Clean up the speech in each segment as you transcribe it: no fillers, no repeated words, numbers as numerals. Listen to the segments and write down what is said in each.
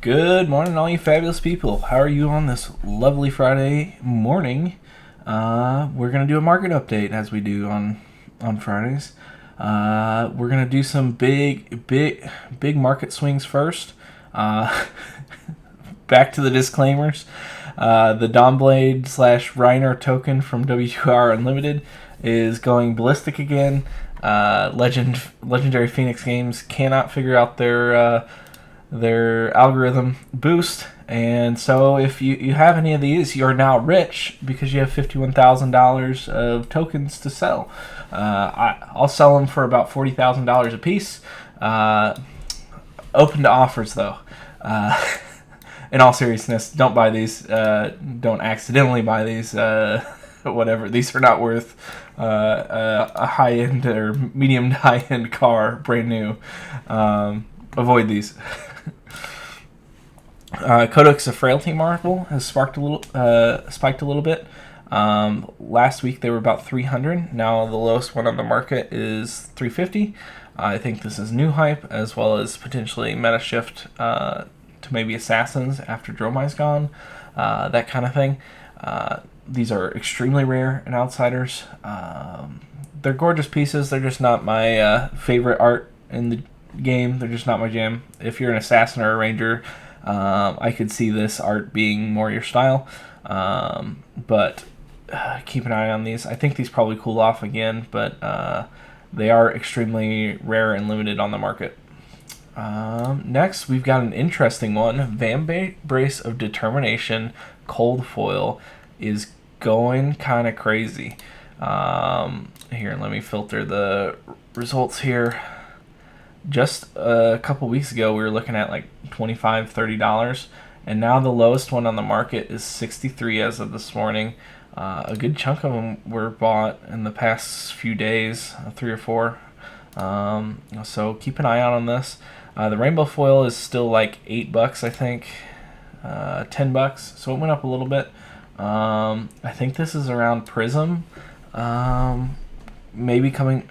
Good morning, all you fabulous people. How are you on this lovely Friday morning? We're gonna do a market update as we do on Fridays. We're gonna do some big market swings first. Uh, Back to the disclaimers. The Dawnblade / Reiner token from WR Unlimited is going ballistic again. Legendary Phoenix Games cannot figure out their algorithm boost, and so if you have any of these, you're now rich because you have $51,000 of tokens to sell. I'll sell them for about $40,000 a piece. Open to offers though. In all seriousness, don't buy these. Don't accidentally buy these. Whatever. These are not worth a high-end or medium to high-end car, brand new. Avoid these. Kodachi of Frailty marble has spiked a little bit. Last week they were about 300. Now the lowest one on the market is 350. I think this is new hype as well as potentially meta shift to maybe assassins after Dromai's gone, that kind of thing. These are extremely rare in Outsiders. They're gorgeous pieces. They're just not my favorite art in the game. They're just not my jam. If you're an assassin or a ranger, I could see this art being more your style. But keep an eye on these. I think these probably cool off again, but they are extremely rare and limited on the market. Next, we've got an interesting one. Brace of Determination Cold Foil is going kind of crazy. Here, let me filter the results here. Just a couple weeks ago, we were looking at like $25, $30, and now the lowest one on the market is $63 as of this morning. A good chunk of them were bought in the past few days, 3 or 4. So keep an eye out on this. The rainbow foil is still like $8, I think, $10. So it went up a little bit. I think this is around Prism, maybe becoming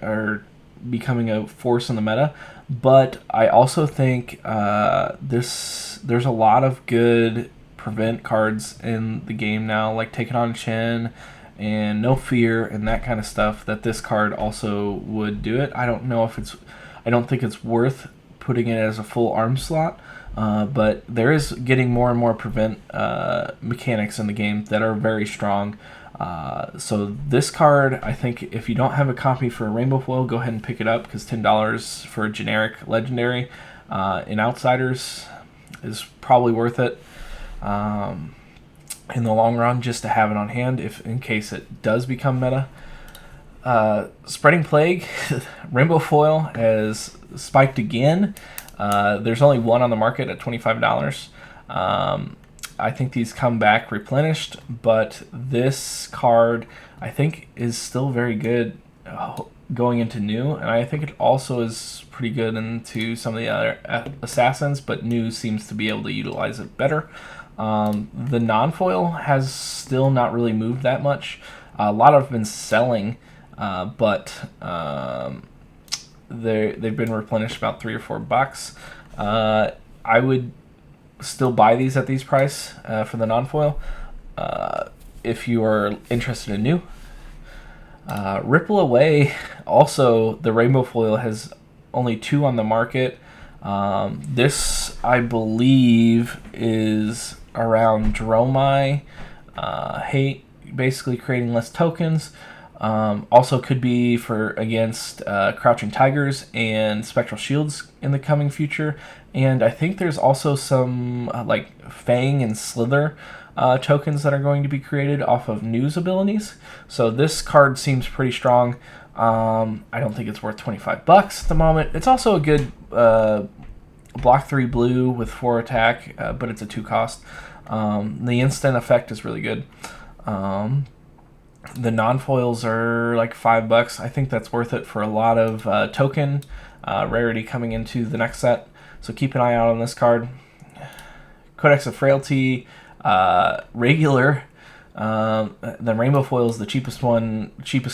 a force in the meta. But I also think there's a lot of good prevent cards in the game now, like Take It On Chin and No Fear and that kind of stuff, that this card also would do it. I don't think it's worth putting it as a full arm slot, but there is getting more and more prevent mechanics in the game that are very strong. So this card, I think if you don't have a copy for a Rainbow Foil, go ahead and pick it up, because $10 for a generic legendary in Outsiders is probably worth it in the long run, just to have it on hand if in case it does become meta. Spreading Plague, Rainbow Foil has spiked again. There's only one on the market at $25. I think these come back replenished, but this card I think is still very good going into new, and I think it also is pretty good into some of the other assassins, but new seems to be able to utilize it better. The non-foil has still not really moved that much. A lot have been selling, but they've been replenished about $3 or $4. I would still buy these at these price for the non-foil if you are interested in new. Ripple Away, also the rainbow foil has only 2 on the market. This I believe is around Dromai hate, basically creating less tokens. Also could be for against Crouching Tigers and Spectral Shields in the coming future. And I think there's also some like Fang and Slither tokens that are going to be created off of news abilities. So this card seems pretty strong. I don't think it's worth $25 at the moment. It's also a good block 3 blue with 4 attack, but it's a 2 cost. The instant effect is really good. The non-foils are like $5. I think that's worth it for a lot of token rarity coming into the next set. So keep an eye out on this card. Kodachi of Frailty, regular. The rainbow foil is the cheapest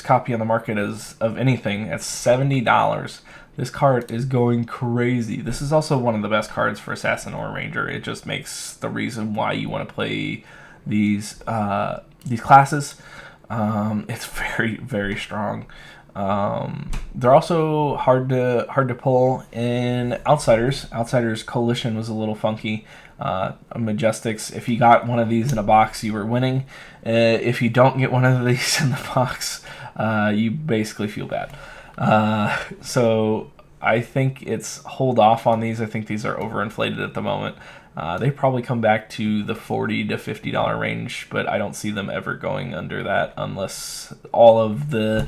copy on the market of anything at $70. This card is going crazy. This is also one of the best cards for Assassin or Ranger. It just makes the reason why you want to play these classes. It's very, very strong. They're also hard to pull in Outsiders. Outsiders Coalition was a little funky. Majestics, if you got one of these in a box, you were winning. If you don't get one of these in the box, you basically feel bad. So I think it's hold off on these. I think these are overinflated at the moment. They probably come back to the $40 to $50 range, but I don't see them ever going under that unless all of the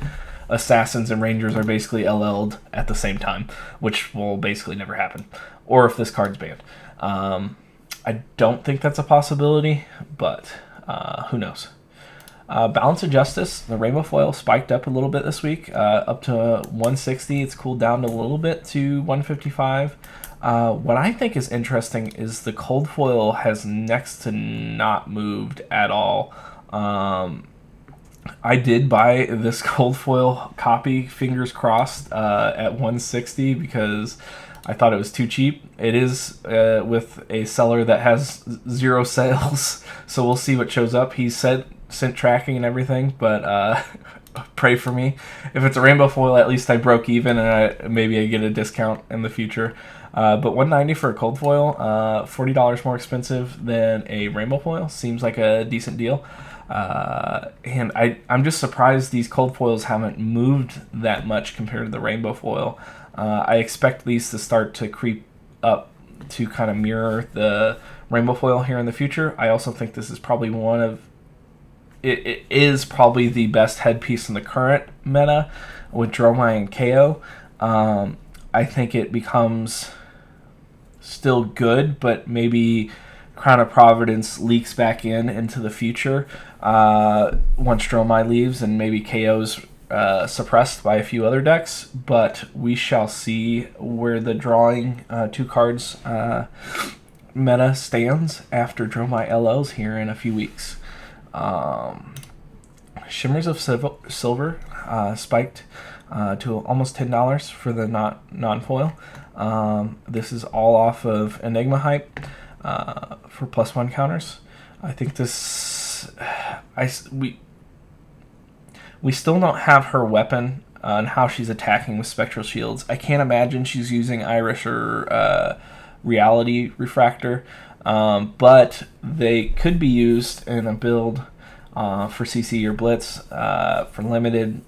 Assassins and Rangers are basically LL'd at the same time, which will basically never happen, or if this card's banned. I don't think that's a possibility, but who knows. Balance of Justice, the Rainbow Foil spiked up a little bit this week, up to 160. It's cooled down a little bit to 155. What I think is interesting is the Cold Foil has next to not moved at all. I did buy this Cold Foil copy, fingers crossed, at 160 because I thought it was too cheap. It is with a seller that has 0 sales, so we'll see what shows up. He sent tracking and everything, but pray for me. If it's a Rainbow Foil, at least I broke even, and maybe I get a discount in the future. But $190 for a Cold Foil, $40 more expensive than a Rainbow Foil. Seems like a decent deal. And I'm just surprised these Cold Foils haven't moved that much compared to the Rainbow Foil. I expect these to start to creep up to kind of mirror the Rainbow Foil here in the future. I also think this is probably it is probably the best headpiece in the current meta with Dromai and KO. I think it becomes still good, but maybe Crown of Providence leaks back into the future once Dromai leaves, and maybe KO's suppressed by a few other decks. But we shall see where the drawing 2 cards meta stands after Dromai LOs here in a few weeks. Shimmers of Silver spiked to almost $10 for the non-foil. This is all off of Enigma hype for +1 counters. I think this we still don't have her weapon on how she's attacking with Spectral Shields. I can't imagine she's using Iris or Reality Refractor, but they could be used in a build for CC or Blitz for limited.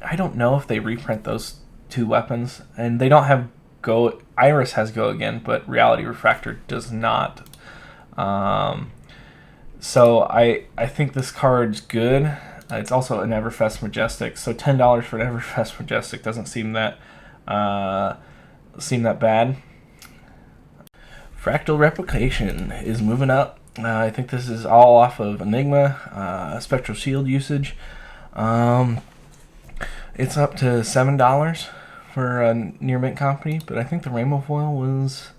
I don't know if they reprint those 2 weapons, and they don't have Go. Iris has Go again, but Reality Refractor does not. So I think this card's good. It's also an Everfest Majestic, so $10 for an Everfest Majestic doesn't seem that bad. Fractal Replication is moving up. I think this is all off of Enigma, Spectral Shield usage. It's up to $7 for a near mint copy, but I think the Rainbow Foil was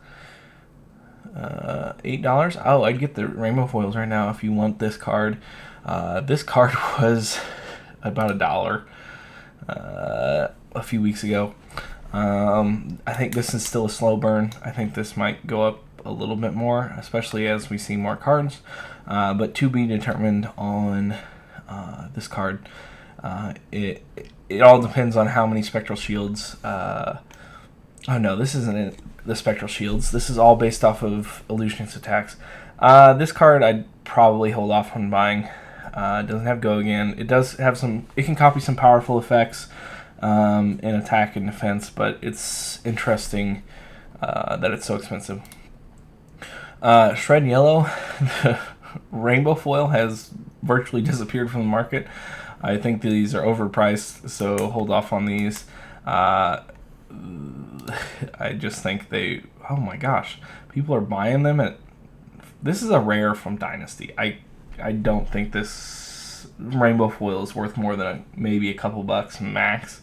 $8. Oh, I'd get the Rainbow Foils right now if you want this card. This card was about $1 a few weeks ago. I think this is still a slow burn. I think this might go up a little bit more, especially as we see more cards. But to be determined on this card. It all depends on how many Spectral Shields. Oh no, this isn't the Spectral Shields. This is all based off of Illusionist attacks. This card I'd probably hold off on buying. It doesn't have Go again. It does have some. It can copy some powerful effects in attack and defense, but it's interesting that it's so expensive. Shred Yellow, the Rainbow Foil has virtually disappeared from the market. I think these are overpriced, so hold off on these. I just think oh my gosh, people are buying them this is a rare from Dynasty. I don't think this Rainbow Foil is worth more than maybe a couple bucks max.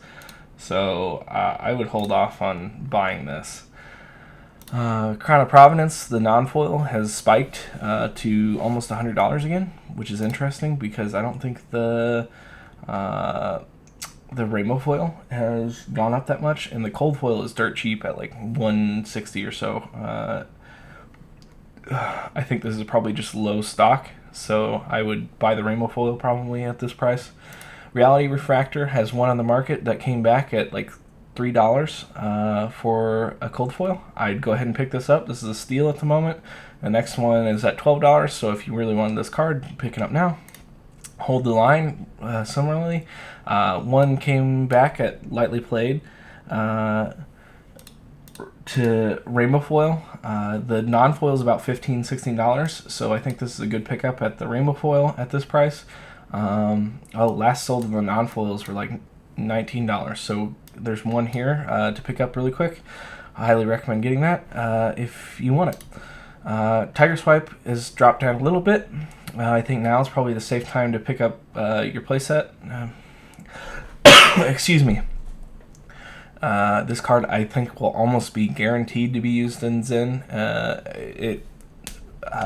So I would hold off on buying this. Crown of Providence, the non-foil, has spiked to almost $100 again, which is interesting because I don't think the the rainbow foil has gone up that much, and the cold foil is dirt cheap at like 160 or so. I think this is probably just low stock, so I would buy the rainbow foil probably at this price. Reality Refractor has one on the market that came back at like $3 for a cold foil. I'd go ahead and pick this up. This is a steal at the moment. The next one is at $12, so if you really wanted this card, pick it up now. Hold the Line, similarly. One came back at lightly played to rainbow foil. The non-foil is about $15-16, so I think this is a good pickup at the rainbow foil at this price. Last sold of the non-foils were like $19, so there's one here to pick up really quick. I highly recommend getting that if you want it. Tiger Swipe has dropped down a little bit. I think now is probably the safe time to pick up your playset. Excuse me. This card I think will almost be guaranteed to be used in Zen. It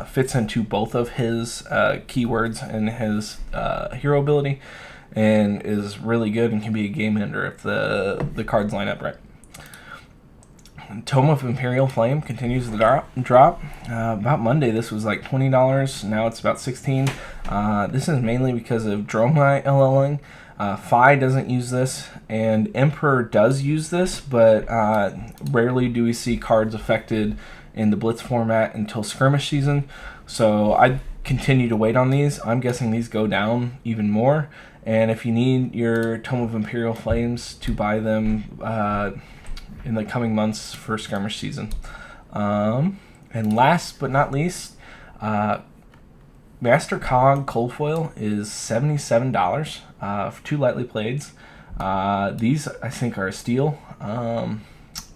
fits into both of his keywords and his hero ability, and is really good and can be a game ender if the cards line up right. Tome of Imperial Flame continues to drop. About Monday, this was like $20. Now it's about $16. This is mainly because of Dromai LLing. Phi doesn't use this, and Emperor does use this, but rarely do we see cards affected in the Blitz format until skirmish season. So I continue to wait on these. I'm guessing these go down even more. And if you need your Tome of Imperial Flames, to buy them in the coming months for skirmish season. And last but not least, Master Cog Cold Foil is $77 for 2 lightly plaids. These I think are a steal.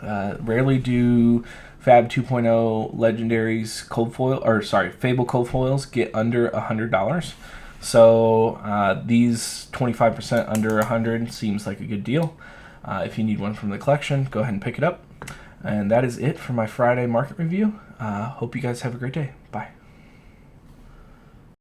Rarely do Fab 2.0 Legendaries Cold Foil, or sorry, Fable Cold Foils get under $100. So these 25% under $100 seems like a good deal. If you need one from the collection, go ahead and pick it up. And that is it for my Friday market review. Hope you guys have a great day. Bye.